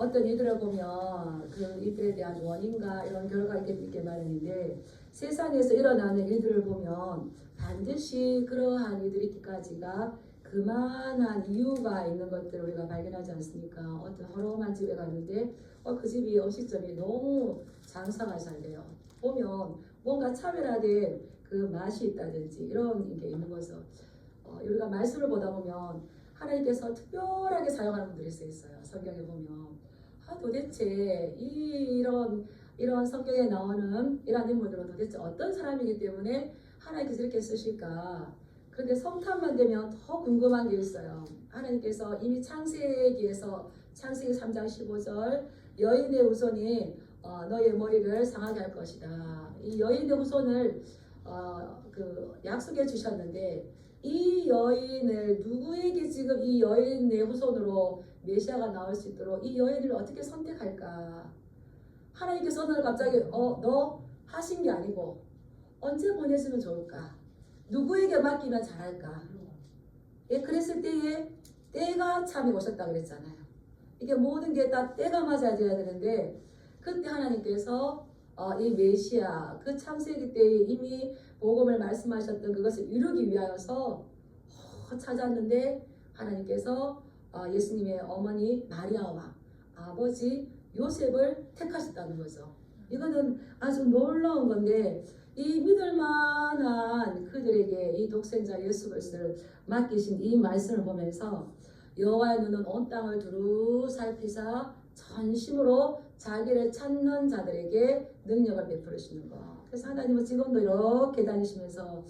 어떤 이들을 보면 그 이들에 대한 원인과 이런 결과가 있게 마련인데 세상에서 일어나는 일들을 보면 반드시 그러한 일들이 있기까지가 그만한 이유가 있는 것들을 우리가 발견하지 않습니까? 어떤 허름한 집에 갔는데 그 집이 음식점이 너무 장사가 잘 돼요. 보면 뭔가 차별화된 그 맛이 있다든지 이런 게 있는 거죠. 우리가 말씀을 보다 보면 하나님께서 특별하게 사용하는 분들이 있어요. 성경에 보면 도대체 이런 성경에 나오는 이런 인물들은 도대체 어떤 사람이기 때문에 하나님께서 이렇게 쓰실까? 그런데 성탄만 되면 더 궁금한 게 있어요. 하나님께서 이미 창세기에서 창세기 3장 15절 여인의 후손이 너의 머리를 상하게 할 것이다. 이 여인의 후손을 약속해 주셨는데 이 여인을 누구에게 지금 이 여인의 후손으로 메시아가 나올 수 있도록 이 여인을 어떻게 선택할까? 하나님께서 오늘 갑자기 너 하신 게 아니고 언제 보내주면 좋을까? 누구에게 맡기면 잘할까? 예, 그랬을 때에 때가 참이 오셨다 그랬잖아요. 이게 모든 게 다 때가 맞아야 되는데 그때 하나님께서 이 메시아 그 창세기 때에 이미 복음을 말씀하셨던 그것을 이루기 위하여서 찾았는데 하나님께서 예수님의 어머니 마리아와 아버지 요셉을 택하셨다는 거죠. 이거는 아주 놀라운 건데 이 믿을만한 그들에게 이 독생자 예수 그리스도를 맡기신 이 말씀을 보면서 여호와의 눈은 온 땅을 두루 살피사 전심으로 자기를 찾는 자들에게 능력을 베풀으시는 것. 그래서 하나님은 지금도 이렇게 다니시면서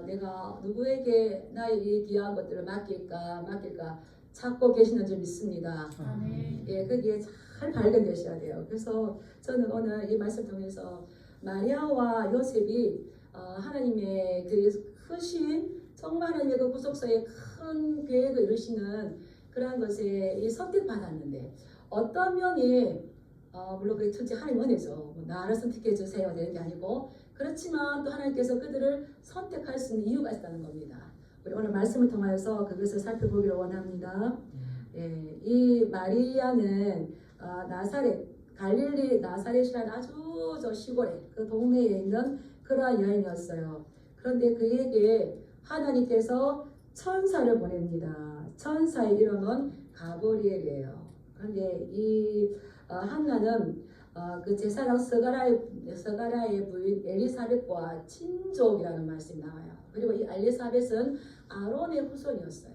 내가 누구에게 나의 이 귀한 것들을 맡길까 찾고 계시는 줄 믿습니다. 예, 그게 잘 발견되셔야 돼요. 그래서 저는 오늘 이 말씀 통해서 마리아와 요셉이 하나님의 그 크신 정말 하나님의 그 구속사의 큰 계획을 이루시는 그러한 것에 이 선택받았는데 어떤 면이 물론 그게 천지 하나님 은혜죠. 나를 선택해 주세요 되는 게 아니고 그렇지만 또 하나님께서 그들을 선택할 수 있는 이유가 있다는 겁니다. 우리 오늘 말씀을 통하여서 그것을 살펴보기를 원합니다. 예, 이 마리아는 갈릴리 나사렛이라는 아주 저 시골에 그 동네에 있는 그러한 여인이었어요. 그런데 그에게 하나님께서 천사를 보냅니다. 천사의 이름은 가브리엘이에요. 그런데 이 한나는 그 제사장 스가랴의 부인 엘리사벳과 친족이라는 말씀이 나와요. 그리고 이 엘리사벳은 아론의 후손이었어요.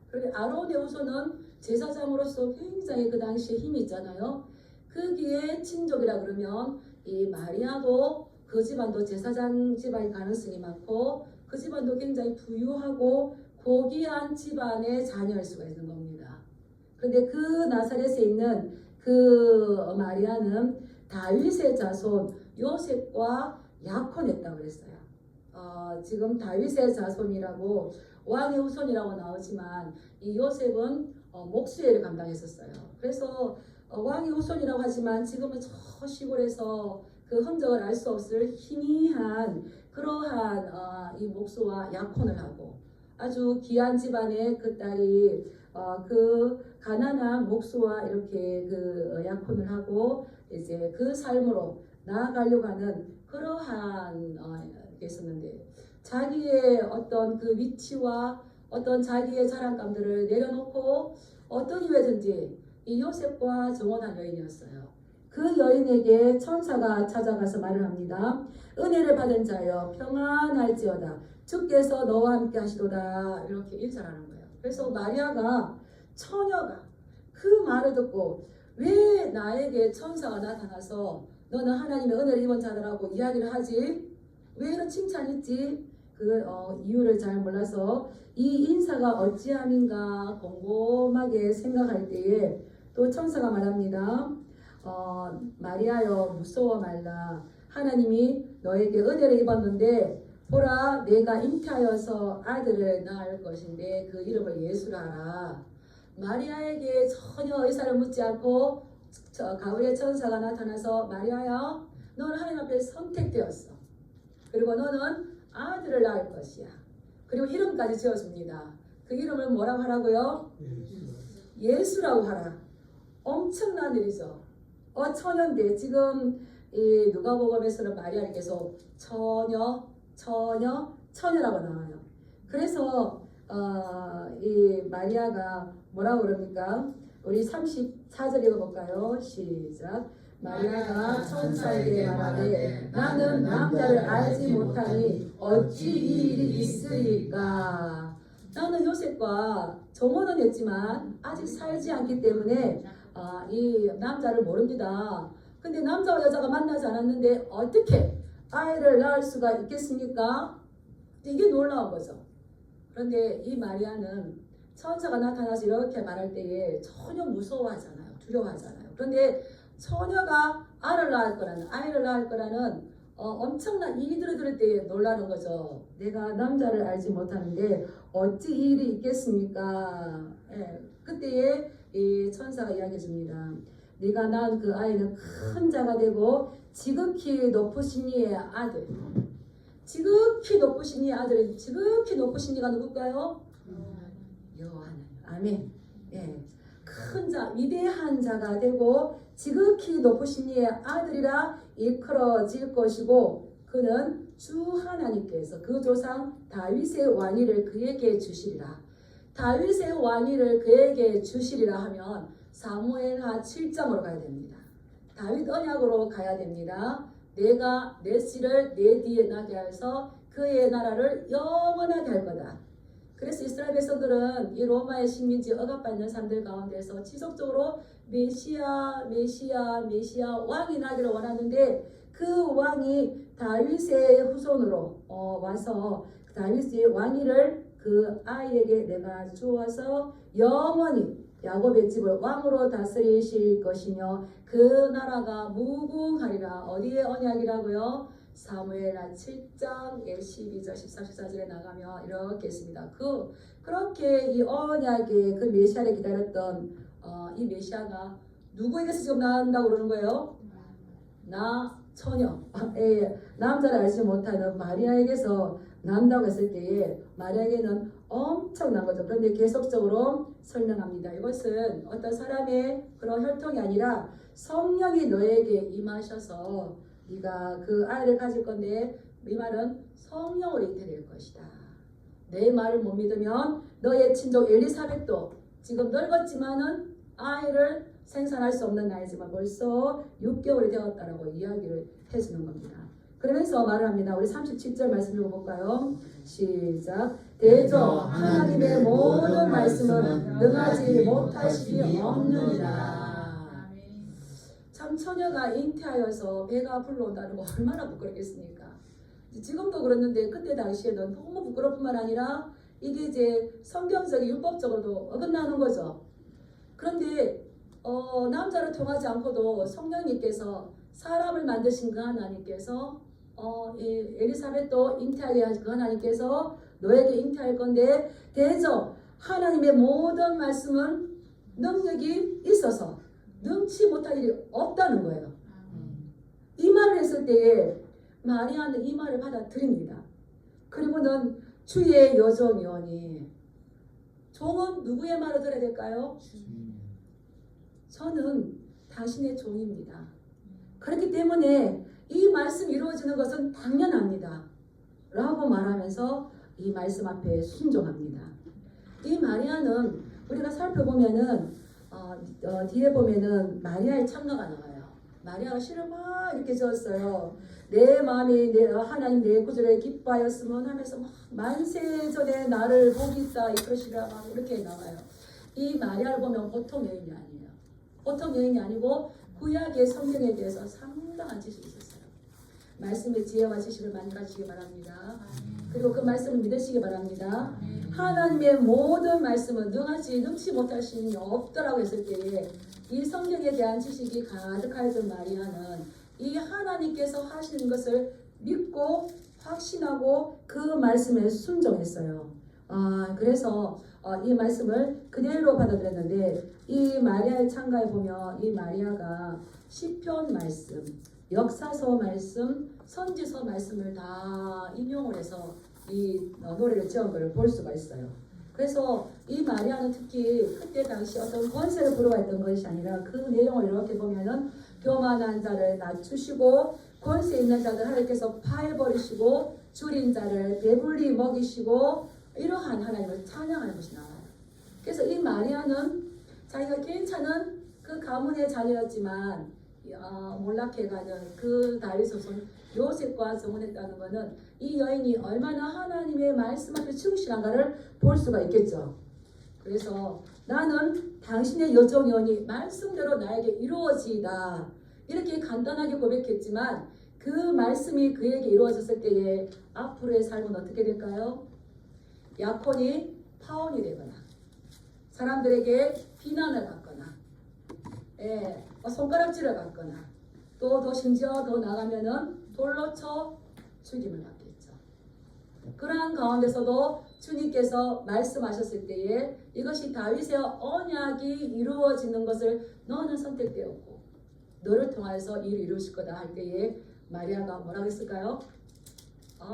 그런데 아론의 후손은 제사장으로서 굉장히 그 당시에 힘이 있잖아요. 거기에 친족이라 그러면 이 마리아도 그 집안도 제사장 집안일 가능성이 많고 그 집안도 굉장히 부유하고 고귀한 집안의 자녀일 수가 있는 겁니다. 그런데 그 나사렛에 있는 그 마리아는 다윗의 자손 요셉과 약혼했다고 그랬어요. 지금 다윗의 자손이라고 왕의 후손이라고 나오지만 이 요셉은 목수일을 감당했었어요. 그래서 왕의 후손이라고 하지만 지금은 저 시골에서 그 흔적을 알 수 없을 희미한 그러한 이 목수와 약혼을 하고 아주 귀한 집안의 그 딸이 그 가난한 목수와 이렇게 그 약혼을 하고 이제 그 삶으로 나아가려고 하는 그러한 게 있었는데 자기의 어떤 그 위치와 어떤 자기의 자랑감들을 내려놓고 어떤 이유에든지 이 요셉과 정혼한 여인이었어요. 그 여인에게 천사가 찾아가서 말을 합니다. 은혜를 받은 자여 평안할지어다. 주께서 너와 함께 하시도다. 이렇게 인사를 하는 거예요. 그래서 마리아가 처녀가 그 말을 듣고 왜 나에게 천사가 나타나서 너는 하나님의 은혜를 입은 자들하고 이야기를 하지? 왜 이런 칭찬이 있지? 그 이유를 잘 몰라서 이 인사가 어찌함인가 곰곰하게 생각할 때에 또 천사가 말합니다. 마리아여 무서워 말라. 하나님이 너에게 은혜를 입었는데 보라 내가 잉태하여서 아들을 낳을 것인데 그 이름을 예수라 하라. 마리아에게 전혀 의사를 묻지 않고 가브리엘 천사가 나타나서 마리아야 너는 하나님 앞에 선택되었어. 그리고 너는 아들을 낳을 것이야. 그리고 이름까지 지어줍니다. 그 이름을 뭐라고 하라고요? 예수라고 하라. 엄청난 일이죠. 처녀인데 지금 이 누가복음에서는 마리아를 계속 처녀라고 나와요. 그래서 이 마리아가 뭐라고 그럽니까? 우리 34절 읽어볼까요? 시작. 마리아가 천사에게 말하되 나는 남자를 알지 못하니 어찌 이 일이 있으리까? 나는 요셉과 정혼은 했지만 아직 살지 않기 때문에 이 남자를 모릅니다. 근데 남자와 여자가 만나지 않았는데 어떻게 아이를 낳을 수가 있겠습니까? 이게 놀라운 거죠. 그런데 이 마리아는 천사가 나타나서 이렇게 말할 때에 전혀 무서워하잖아요. 두려워하잖아요. 그런데 처녀가 아이를 낳을 거라는 엄청난 이들을 들을 때 놀라는 거죠. 내가 남자를 알지 못하는데 어찌 이 일이 있겠습니까? 예, 그때에 이 천사가 이야기해 줍니다. 네가 낳은 그 아이는 큰 자가 되고 지극히 높으신 이의 아들. 지극히 높으신 이의 아들은 지극히 높으신 이가 누굴까요? 여호와 하나님. 아멘. 예, 큰 자, 위대한 자가 되고 지극히 높으신 이의 아들이라 일컬어질 것이고 그는 주 하나님께서 그 조상 다윗의 왕위를 그에게 주시리라. 다윗의 왕위를 그에게 주시리라 하면 사무엘하 7장으로 가야 됩니다. 다윗 언약으로 가야 됩니다. 내가 내 씨를 내 뒤에 나게 해서 그의 나라를 영원하게 할 거다. 그래서 이스라엘 백성들은 이 로마의 식민지 억압받는 사람들 가운데서 지속적으로 메시아 왕이 나기를 원하는데 그 왕이 다윗의 후손으로 와서 다윗의 왕위를 그 아이에게 내가 주어서 영원히 야곱의 집을 왕으로 다스리실 것이며 그 나라가 무궁하리라. 어디의 언약이라고요? 사무엘하 7장 12절 13, 14절에 나가면 이렇게 있습니다. 그렇게 이 언약의 그 메시아를 기다렸던 이 메시아가 누구에게서 지금 나온다고 그러는 거예요? 나 처녀, 남자를 알지 못하는 마리아에게서 난다고 했을 때에 마리아에게는 엄청난 거죠. 그런데 계속적으로 설명합니다. 이것은 어떤 사람의 그런 혈통이 아니라 성령이 너에게 임하셔서 네가 그 아이를 가질 건데 이 말은 성령으로 잉태될 것이다. 내 말을 못 믿으면 너의 친족 엘리사벳도 지금 늙었지만은 아이를 생산할 수 없는 나이지만 벌써 6개월이 되었다라고 이야기를 해주는 겁니다. 그러면서 말을 합니다. 우리 37절 말씀 읽어볼까요? 시작. 대저 하나님의 모든 말씀은 능하지 못하시기 없느니라. 참 처녀가 잉태하여서 배가 불러온다는 거 얼마나 부끄럽겠습니까? 지금도 그랬는데 그때 당시에는 너무 부끄러울 뿐만 아니라 이게 이제 성경적인 율법적으로도 어긋나는 거죠. 그런데 남자를 통하지 않고도 성령님께서 사람을 만드신 그 하나님께서 이 엘리사벳도 잉태하게 하신 그 하나님께서 너에게 잉태할 건데 대저 하나님의 모든 말씀은 능력이 있어서 능치 못할 일이 없다는 거예요. 이 말을 했을 때에 마리아는 이 말을 받아들입니다. 그리고는 주의 여종이오니 종은 누구의 말을 들어야 될까요? 저는 당신의 종입니다. 그렇기 때문에 이 말씀이 이루어지는 것은 당연합니다. 라고 말하면서 이 말씀 앞에 순종합니다. 이 마리아는 우리가 살펴보면은 뒤에 보면은 마리아의 참가가 나와요. 마리아가 시를 막 이렇게 지었어요. 내 마음이 하나님 내 구절에 기뻐하였으면 하면서 막 만세 전에 나를 복이 있다 이것이라 막 이렇게 나와요. 이 마리아를 보면 보통 여인이 아니에요. 보통 여인이 아니고 구약의 성경에 대해서 상당한 지식이 있었어요. 말씀의 지혜와 지식을 많이 가지시기 바랍니다. 그리고 그 말씀을 믿으시기 바랍니다. 하나님의 모든 말씀은 능치 못할 신이 없더라고 했을 때에 이 성경에 대한 지식이 가득하였던 마리아는 이 하나님께서 하시는 것을 믿고 확신하고 그 말씀에 순종했어요. 그래서 이 말씀을 그대로 받아들였는데 이 마리아의 창가에 보면 이 마리아가 시편 말씀, 역사서 말씀, 선지서 말씀을 다 인용을 해서 이 노래를 지은 걸 볼 수가 있어요. 그래서 이 마리아는 특히 그때 당시 어떤 권세를 부러워했던 것이 아니라 그 내용을 이렇게 보면은 교만한 자를 낮추시고 권세 있는 자들 하나님께서 파해버리시고 줄인 자를 배불리 먹이시고 이러한 하나님을 찬양하는 것이 나와요. 그래서 이 마리아는 자기가 괜찮은 그 가문의 자녀였지만 몰락해가는 그 다윗 소손 요셉과 정혼했다는 것은 이 여인이 얼마나 하나님의 말씀 앞에 충실한가를 볼 수가 있겠죠. 그래서 나는 당신의 여정연이 말씀대로 나에게 이루어지이다. 이렇게 간단하게 고백했지만 그 말씀이 그에게 이루어졌을 때에 앞으로의 삶은 어떻게 될까요? 야콘이 파혼이 되거나 사람들에게 비난을 받거나 손가락질을 받거나 또 더 심지어 더 나가면은 돌로 쳐 죽임을 받겠죠. 그러한 가운데서도 주님께서 말씀하셨을 때에 이것이 다윗의 언약이 이루어지는 것을 너는 선택되었고 너를 통해서 일을 이루실 거다 할 때에 마리아가 뭐라고 했을까요?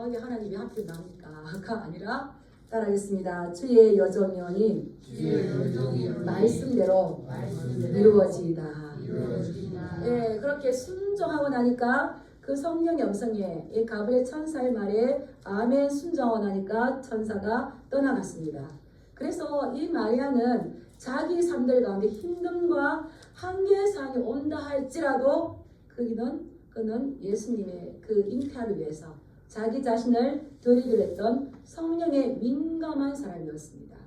이게 하나님이 하필 납니까?가 아니라 따라하겠습니다. 주의 여정이오니 말씀대로 이루어지이다. 예, 그렇게 순종하고 나니까 그 성령의 음성에 이 가브리엘 천사의 말에 아멘 순종하고 나니까 천사가 떠나갔습니다. 그래서 이 마리아는 자기 삶들 가운데 힘듦과 한계의 상황이 온다 할지라도 그는 예수님의 그 잉태를 위해서 자기 자신을 드리기로 했던 성령의 민감한 사람이었습니다.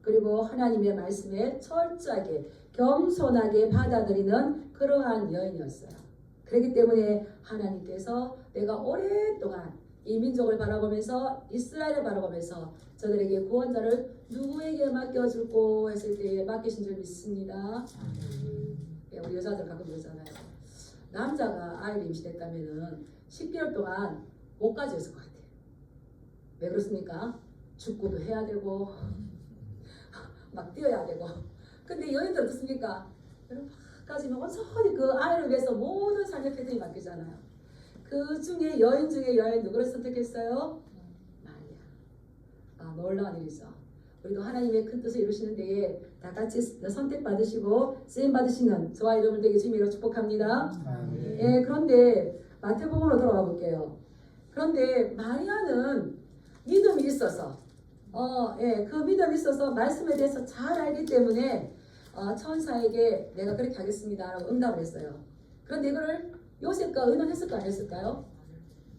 그리고 하나님의 말씀에 철저하게 겸손하게 받아들이는 그러한 여인이었어요. 그렇기 때문에 하나님께서 내가 오랫동안 이 민족을 바라보면서 이스라엘을 바라보면서 저들에게 구원자를 누구에게 맡겨줄고 했을 때에 맡기신 줄 믿습니다. 우리 여자들 가끔 그러잖아요. 남자가 아이를 임신했다면은 10개월 동안 못 가졌을 것 같아요. 왜 그렇습니까? 축구도 해야 되고 막 뛰어야 되고. 근데 여인들 어떻습니까? 여러분 까지는 온전히 그 아이를 위해서 모든 삶의 패턴이 바뀌잖아요. 그 중에 여인 중에 여인 누구를 선택했어요? 마리아. 놀라운 일이죠. 우리도 하나님의 큰 뜻을 이루시는 데에 다 같이 선택받으시고 쓰임받으시는 저와 여러분 되게 주님으로 축복합니다. 예, 그런데 마태복음으로 돌아가 볼게요. 그런데 마리아는 믿음이 있어서 그 믿음이 있어서 말씀에 대해서 잘 알기 때문에 천사에게 내가 그렇게 하겠습니다 라고 응답을 했어요. 그런데 이거를 요셉과 의논했을까 안 했을까요?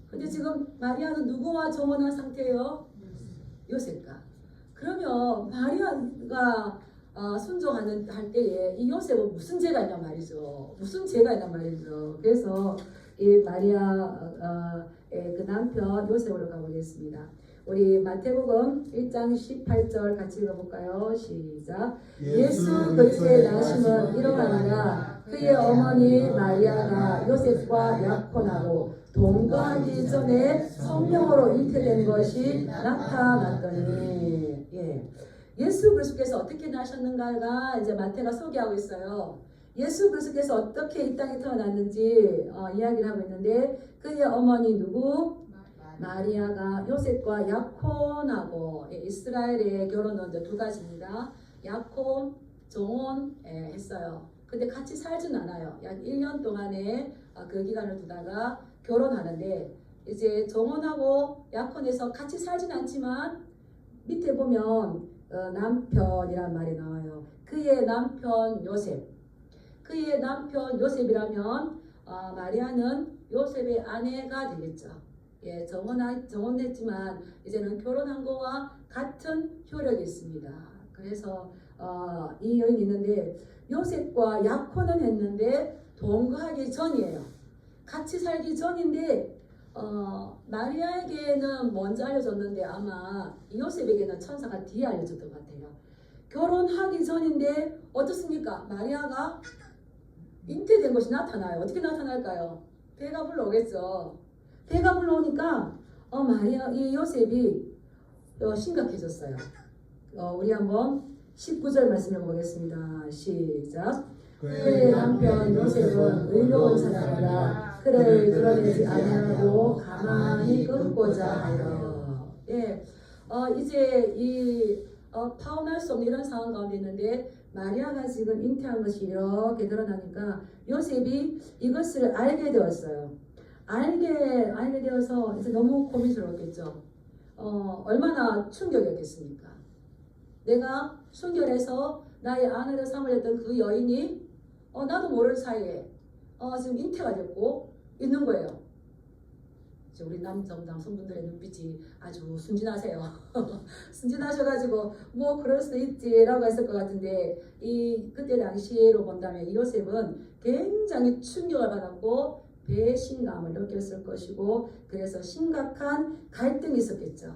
근데 지금 마리아는 누구와 정혼한 상태예요? 요셉과. 그러면 마리아가 순종하는 할 때에 이 요셉은 무슨 죄가 있단 말이죠. 무슨 죄가 있단 말이죠. 그래서 이 마리아의 그 남편 요셉으로 가보겠습니다. 우리 마태복음 1장 18절 같이 읽어볼까요? 시작. 예수 그리스도의 나심은 이러하니라. 그의 어머니 마리아가 요셉과 약혼하고 동거하기 전에 성령으로 잉태된 것이 나타났더니. 예수 그리스도께서 어떻게 나셨는가가 이제 마태가 소개하고 있어요. 예수 그리스도께서 어떻게 이 땅에 태어났는지 이야기를 하고 있는데 그의 어머니 누구? 마리아가 요셉과 약혼하고 이스라엘의 결혼은 이제 두 가지입니다. 약혼, 정혼 했어요. 근데 같이 살진 않아요. 약 1년 동안의 그 기간을 두다가 결혼하는데 이제 정혼하고 약혼해서 같이 살진 않지만 밑에 보면 남편이란 말이 나와요. 그의 남편 요셉. 그의 남편 요셉이라면 마리아는 요셉의 아내가 되겠죠. 예, 정혼했지만 이제는 결혼한 거와 같은 효력이 있습니다. 그래서 이 여인이 있는데 요셉과 약혼은 했는데 동거하기 전이에요. 같이 살기 전인데 마리아에게는 먼저 알려줬는데 아마 요셉에게는 천사가 뒤에 알려줬던 것 같아요. 결혼하기 전인데 어떻습니까? 마리아가 잉태된 것이 나타나요. 어떻게 나타날까요? 배가 불러오겠죠. 배가 불러오니까 마리아 이 요셉이 심각해졌어요. 우리 한번 19절 말씀해 보겠습니다. 시작. 그의 남편 요셉은 의로운 사람이라 그를 드러내지 아니하고 가만히 끊고자 하여. 예, 이제 이 파혼할 수 없는 이런 상황 가운데 있는데 마리아가 지금 잉태한 것이 이렇게 드러나니까 요셉이 이것을 알게 되었어요. 알게 되어서 이제 너무 고민스러웠겠죠. 얼마나 충격이었겠습니까? 내가 순결해서 나의 아내를 삼으려던 그 여인이 나도 모를 사이에 지금 잉태가 됐고 있는 거예요. 우리 남성분들의 눈빛이 아주 순진하세요. 순진하셔가지고 뭐 그럴 수도 있지라고 했을 것 같은데 그때 당시로 본다면 이 요셉은 굉장히 충격을 받았고 배신감을 느꼈을 것이고 그래서 심각한 갈등이 있었겠죠.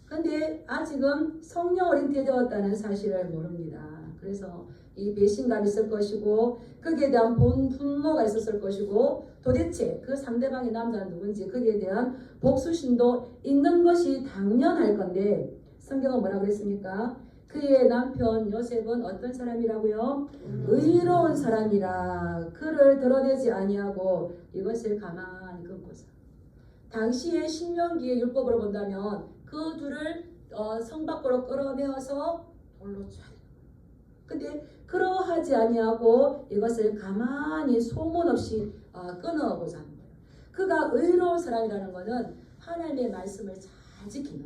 근데 아직은 성령을 잉태되었다는 사실을 모릅니다. 그래서 이 배신감이 있을 것이고 거기에 대한 분노가 있었을 것이고 도대체 그 상대방의 남자는 누군지 거기에 대한 복수심도 있는 것이 당연할 건데 성경은 뭐라고 그랬습니까? 그의 남편 요셉은 어떤 사람이라고요? 의로운 사람이라 그를 드러내지 아니하고 이것을 가만히 끊고서 당시의 신명기의 율법으로 본다면 그 둘을 성 밖으로 끌어내어서 돌로 쳐야 돼요. 근데 그러하지 아니하고 이것을 가만히 소문 없이 끊어보자 하는 거예요. 그가 의로운 사람이라는 것은 하나님의 말씀을 잘 지키는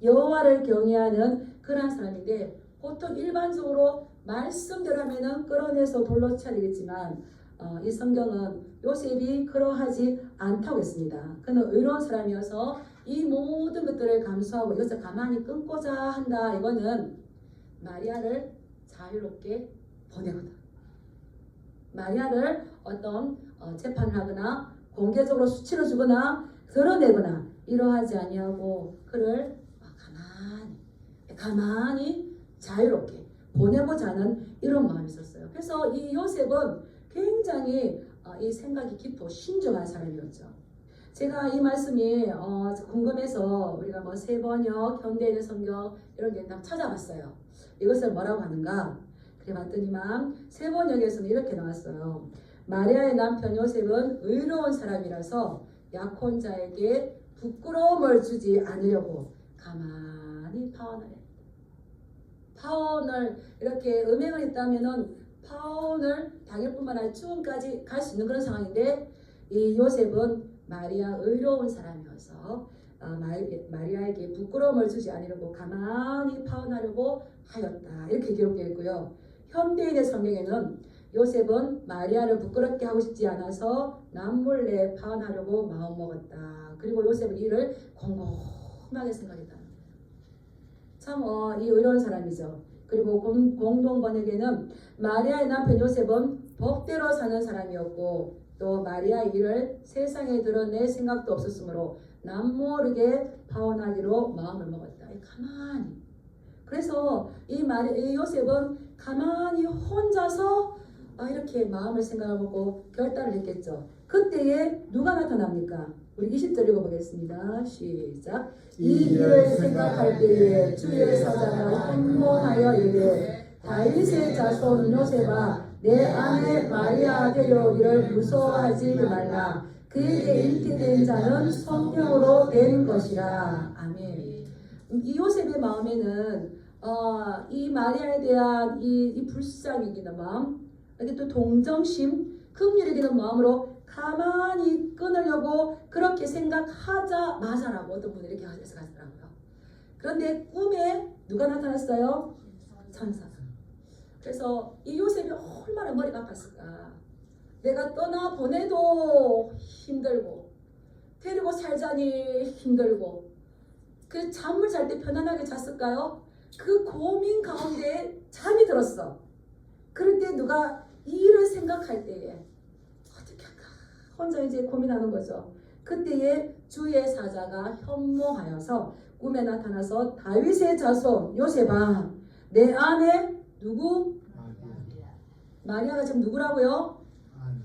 여호와를 경외하는 그런 사람인데 보통 일반적으로 말씀대로 하면은 끌어내서 돌로 쳐야 되겠지만 이 성경은 요셉이 그러하지 않다고 했습니다. 그는 의로운 사람이어서 이 모든 것들을 감수하고 이것을 가만히 끊고자 한다. 이거는 마리아를 자유롭게 보내거든. 마리아를 어떤 재판을 하거나 공개적으로 수치를 주거나 드러내거나 이러하지 아니하고 그를 가만히 자유롭게 보내보자는 이런 마음이 있었어요. 그래서 이 요셉은 굉장히 이 생각이 깊고 신중한 사람이었죠. 제가 이 말씀이 궁금해서 우리가 뭐 세번역, 현대인의 성경 이런 게 다 찾아봤어요. 이것을 뭐라고 하는가? 그래 봤더니만 세번역에서는 이렇게 나왔어요. 마리아의 남편 요셉은 의로운 사람이라서 약혼자에게 부끄러움을 주지 않으려고 가만히 파혼을 했다. 파혼을 이렇게 음행을 했다면은 파혼을 당일 뿐만 아니라 죽음까지 갈 수 있는 그런 상황인데 이 요셉은 마리아 의로운 사람이어서 마리아에게 부끄러움을 주지 않으려고 가만히 파혼하려고 하였다. 이렇게 기록되어 있고요. 현대인의 성경에는 요셉은 마리아를 부끄럽게 하고 싶지 않아서 남몰래 파혼하려고 마음먹었다. 그리고 요셉은 이를 곰곰하게 생각했다. 참 이 의로운 사람이죠. 그리고 공동 번역에는 마리아의 남편 요셉은 법대로 사는 사람이었고 또 마리아의 일을 세상에 드러낼 생각도 없었으므로 남모르게 파혼하기로 마음을 먹었다. 가만히. 그래서 이 요셉은 가만히 혼자서 이렇게 마음을 생각하고 결단을 했겠죠. 그때에 누가 나타납니까? 우리 20절 읽어보겠습니다. 시작. 이 일을 생각할 때에 주의 사자가 현몽하여 이르되 다윗의 자손 요셉아 내 아내 마리아 데려오기를 무서워하지 말라. 그에게 잉태된 자는 성령으로 된 것이라. 아멘. 이 요셉의 마음에는 이 마리아에 대한 이 불쌍히 여기는 마음, 이게 또 동정심, 긍휼히 여기는 마음으로 가만히 끊으려고 그렇게 생각하자마자라고 어떤 분들이 이렇게 해석하더라고요. 그런데 꿈에 누가 나타났어요? 천사가. 그래서 이 요셉이 얼마나 머리가 아팠을까. 내가 떠나 보내도 힘들고 데리고 살자니 힘들고 그 잠을 잘 때 편안하게 잤을까요? 그 고민 가운데 잠이 들었어. 그럴 때 누가 이 일을 생각할 때에 어떻게 할까? 혼자 이제 고민하는 거죠. 그때에 주의 사자가 현몽하여서 꿈에 나타나서 다윗의 자손 요셉아 내 아내 누구? 마리아가 지금 누구라고요?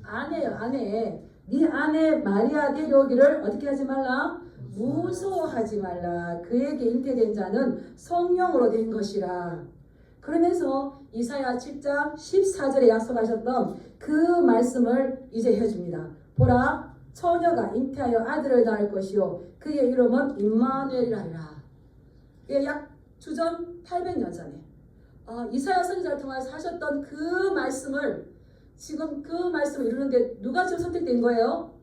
아내요. 아내. 네 아내 마리아 데려오기를 어떻게 하지 말라? 무서워하지 말라. 그에게 잉태된 자는 성령으로 된 것이라. 그러면서 이사야 7장 14절에 약속하셨던 그 말씀을 이제 해줍니다. 보라 처녀가 잉태하여 아들을 낳을 것이요 그의 이름은 임마누엘이라 하리라. 약 주전 800년 전에 이사야 선지자를 통해서 하셨던 그 말씀을 지금 그 말씀을 이루는데 누가 지금 선택된 거예요?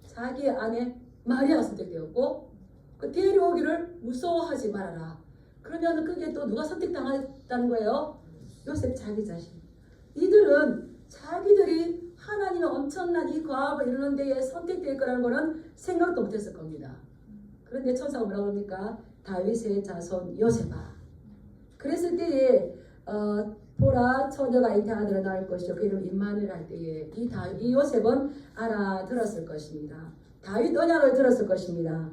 자기 아내 마리아가 선택되었고 그 데려오기를 무서워하지 말아라. 그러면 그게 또 누가 선택당했다는 거예요? 요셉 자기 자신. 이들은 자기들이 하나님의 엄청난 이 과업을 이루는 데에 선택될 거라는 거는 생각도 못했을 겁니다. 그런데 천사가 뭐라고 합니까? 다윗의 자손 요셉아. 그랬을 때에 보라 처녀가 잉태하더라 낳을 것이요 그 이름 임마누엘 할 때에 이 요셉은 알아들었을 것입니다. 다윗 언약을 들었을 것입니다.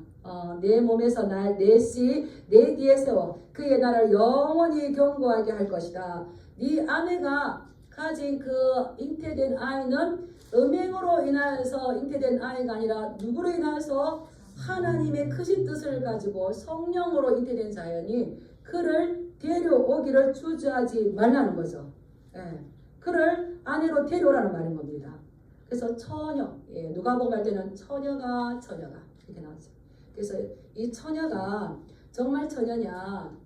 내 몸에서 내 뒤에 세워 그의 나라를 영원히 견고하게 할 것이다. 네 아내가 가진 그 잉태된 아이는 음행으로 인하여서 잉태된 아이가 아니라 누구로 인하여서 하나님의 크신 뜻을 가지고 성령으로 잉태된 자연이 그를 데려오기를 주저하지 말라는 거죠. 예. 그를 아내로 데려오라는 말인 겁니다. 그래서 처녀, 누가복음 할 때는 처녀가 이렇게 나왔죠. 그래서 이 처녀가 정말 처녀냐,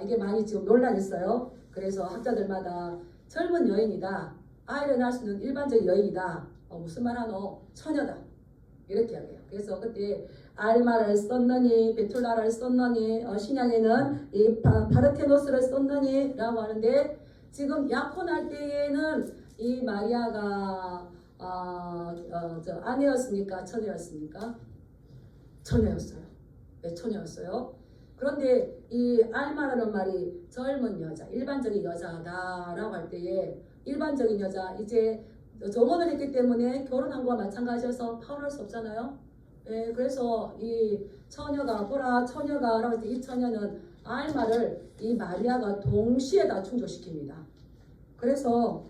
이게 많이 지금 논란이 있어요. 그래서 학자들마다 젊은 여인이다, 아이를 낳을 수 있는 일반적인 여인이다, 무슨 말 하노? 처녀다, 이렇게 이야기해요. 그래서 그때 알마를 썼느니 베툴라를 썼느니 신약에는 이 파르테노스를 썼느니 라고 하는데 지금 약혼할 때에는 이 마리아가 아내였습니까? 처녀였습니까? 처녀였어요. 네, 처녀였어요. 그런데 이 알마라는 말이 젊은 여자, 일반적인 여자다라고 할 때에 일반적인 여자, 이제 정혼을 했기 때문에 결혼한 거와 마찬가지여서 파혼할 수 없잖아요. 네, 그래서 이 처녀가 보라 처녀가 라고 할 때 이 처녀는 알마를 이 마리아가 동시에 다 충족시킵니다. 그래서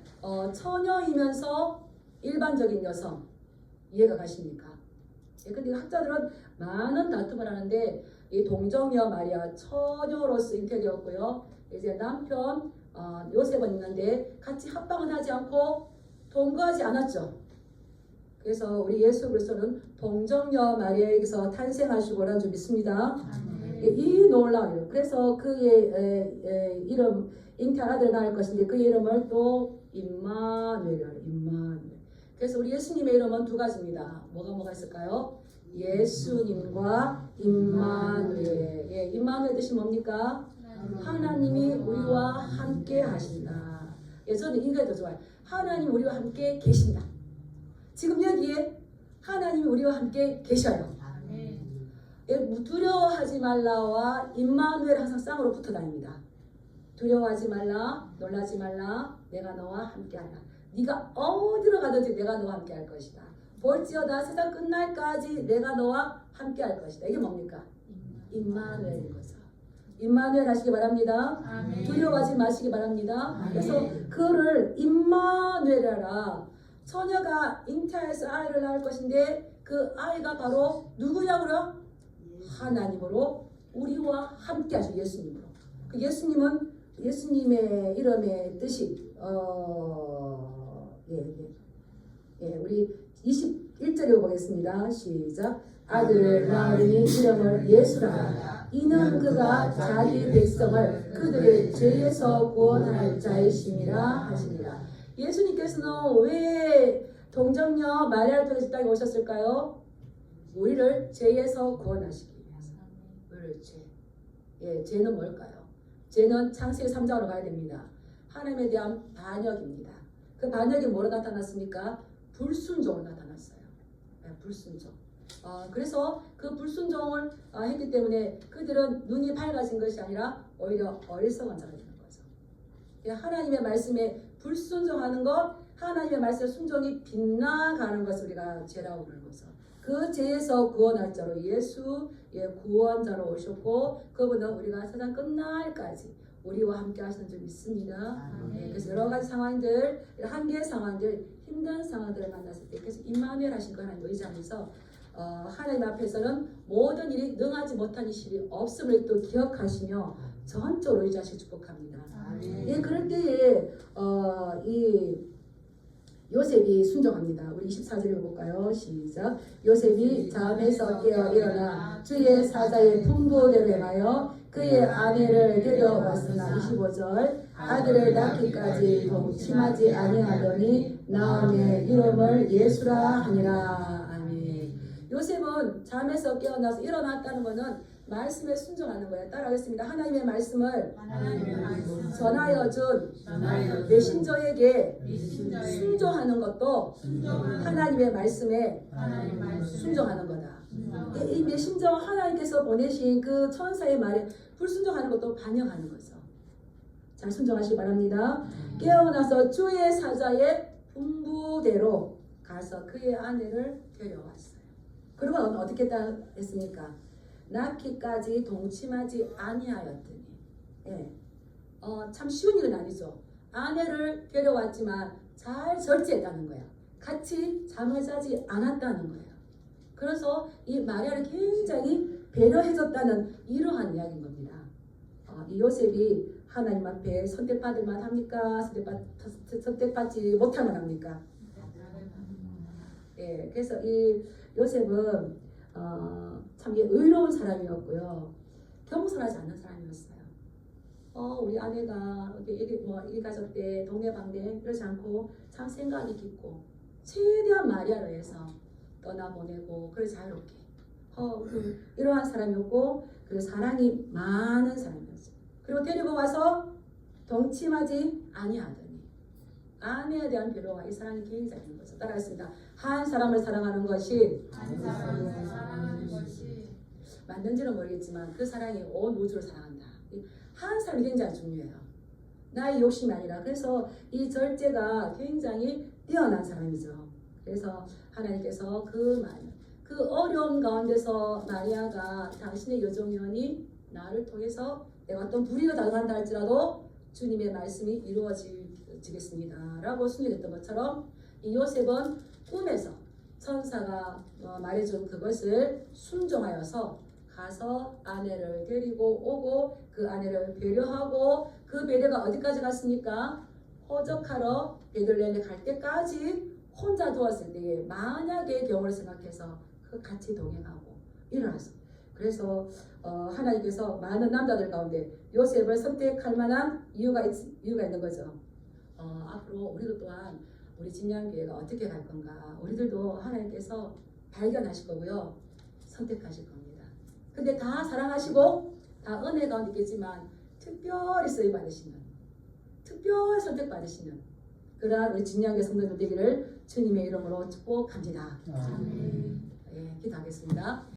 처녀이면서 일반적인 여성 이해가 가십니까? 근데 학자들은 많은 다툼을 하는데 이 동정녀 마리아 처녀로서 잉태되었고요. 이제 남편 요셉은 있는데 같이 합방은 하지 않고 동거하지 않았죠. 그래서 우리 예수 그리스도는 동정녀 마리아에게서 탄생하시고라는 줄 믿습니다. 이 놀라워요. 그래서 그의 이름 잉태 아들 낳을 것인데 그 이름을 또 임마누엘이라고 해요. 임마누엘. 그래서 우리 예수님의 이름은 두 가지입니다. 뭐가 있을까요? 예수님과 임마누엘. 임마누엘 뜻이 뭡니까? 하나님이 우리와 함께 하신다. 저는 이게 더 좋아요. 하나님 우리와 함께 계신다. 지금 여기에 하나님이 우리와 함께 계셔요. 두려워하지 말라와 임마누엘 항상 쌍으로 붙어 다닙니다. 두려워하지 말라, 놀라지 말라, 내가 너와 함께하라. 네가 어디로 가든지 내가 너와 함께할 것이다. 볼지어다 세상 끝날까지 내가 너와 함께할 것이다. 이게 뭡니까? 임마누엘인 거죠. 임마누엘 하시기 바랍니다. 아멘. 두려워하지 마시기 바랍니다. 아멘. 그래서 그를 임마누엘이라 처녀가 잉태해서 아이를 낳을 것인데 그 아이가 바로 누구냐고요? 하나님으로 우리와 함께 하시고 예수님으로. 그 예수님은 예수님의 이름의 뜻이 우리 21절에 보겠습니다. 시작. 아들을 낳으니 이름을 예수라. 이는 그가 자기 백성을 그들의 죄에서 구원할 자이심이라 하시니라. 예수님께서는 왜 동정녀 마리아를 통해서 땅에 오셨을까요? 우리를 죄에서 구원하시기 위해서. 우리를 죄. 죄는 뭘까요? 죄는 창세기 3장으로 가야 됩니다. 하나님에 대한 반역입니다. 그 반역이 뭐로 나타났습니까? 불순종으로 나타났어요. 불순종. 그래서 그 불순종을 했기 때문에 그들은 눈이 밝아진 것이 아니라 오히려 어리석은 자가 되는 거죠. 하나님의 말씀에 불순종하는 것, 하나님의 말씀에 순종이 빗나가는 것을 우리가 죄라고 부르는 거죠. 그 죄에서 구원할 자로 예수의 구원자로 오셨고 그분은 우리가 세상 끝날까지 우리와 함께 하시는 줄 믿습니다. 그래서 여러 가지 상황들, 한계의 상황들, 힘든 상황들을 만났을 때 그래서 임마누엘 하신 거 하나님 의지하면서 하나님 앞에서는 모든 일이 능하지 못한 일이 없음을 또 기억하시며 전적으로 의지하시고 축복합니다. 그럴 때에 이 요셉이 순종합니다. 우리 24절을 볼까요? 시작. 요셉이 잠에서 깨어 일어나 주의 사자의 분부대로 행하여 그의 아내를 데려왔으나 25절 아들을 낳기까지 동침하지 아니하더니 나음의 이름을 예수라 하니라. 아멘. 요셉은 잠에서 깨어나서 일어났다는 것은 말씀에 순종하는 거예요. 따라하겠습니다. 하나님의 말씀을 전하여 준 메신저에게 순종하는 것도 하나님의 말씀에 순종하는 거다. 이 메신저 하나님께서 보내신 그 천사의 말에 불순종하는 것도 반영하는 거죠. 잘 순종하시기 바랍니다. 깨어나서 주의 사자의 분부대로 가서 그의 아내를 데려왔어요. 그리고 어떻게 했습니까? 낳기까지 동침하지 아니하였더니. 예. 참 쉬운 일은 아니죠. 아내를 데려왔지만 잘 절제했다는 거야. 같이 잠을 자지 않았다는 거예요. 그래서 이 마리아를 굉장히 배려해줬다는 이러한 이야기인 겁니다. 이 요셉이 하나님 앞에 선택받을 만합니까? 선택받지 못하면 합니까? 예, 그래서 이 요셉은 참 의로운 사람이었고요. 겸손하지 않은 사람이었어요. 우리 아내가 이 가족 때 동네방네 그러지 않고 참 생각이 깊고 최대한 마리아를 위해서 떠나보내고 그래 자유롭게 이러한 사람이었고 그리고 사랑이 많은 사람이었어요. 그리고 데리고 와서 동침하지 아니하더니 아내에 대한 배려와 이 사랑이 굉장히 거죠. 따라했습니다. 한 사람을 사랑하는 것이 맞는지는 모르겠지만 그 사랑이 온 우주를 사랑한다. 한 사람이 굉장히 중요해요. 나의 욕심이 아니라. 그래서 이 절제가 굉장히 뛰어난 사람이죠. 그래서 하나님께서 그 어려운 가운데서 마리아가 당신의 여종이오니 나를 통해서 내가 어떤 불의가 당한다 할지라도 주님의 말씀이 이루어지겠습니다 라고 순종했던 것처럼 이 요셉은 꿈에서 천사가 말해준 그것을 순종하여서 가서 아내를 데리고 오고 그 아내를 배려하고 그 배려가 어디까지 갔습니까? 호적하러 베들레헴에 갈 때까지 혼자 두었을 때에 만약의 경우를 생각해서 그 같이 동행하고 일어났어. 그래서 하나님께서 많은 남자들 가운데 요셉을 선택할 만한 이유가 있는 거죠. 앞으로 우리도 또한 우리 진양교회가 어떻게 갈 건가 우리들도 하나님께서 발견하실 거고요. 선택하실 겁니다. 근데 다 사랑하시고 다 은혜 가운데 있겠지만 특별히 쓰임받으시는 특별 선택받으시는 그러한 우리 진양교회 성도들 되기를 주님의 이름으로 축복합니다. 예, 기도하겠습니다.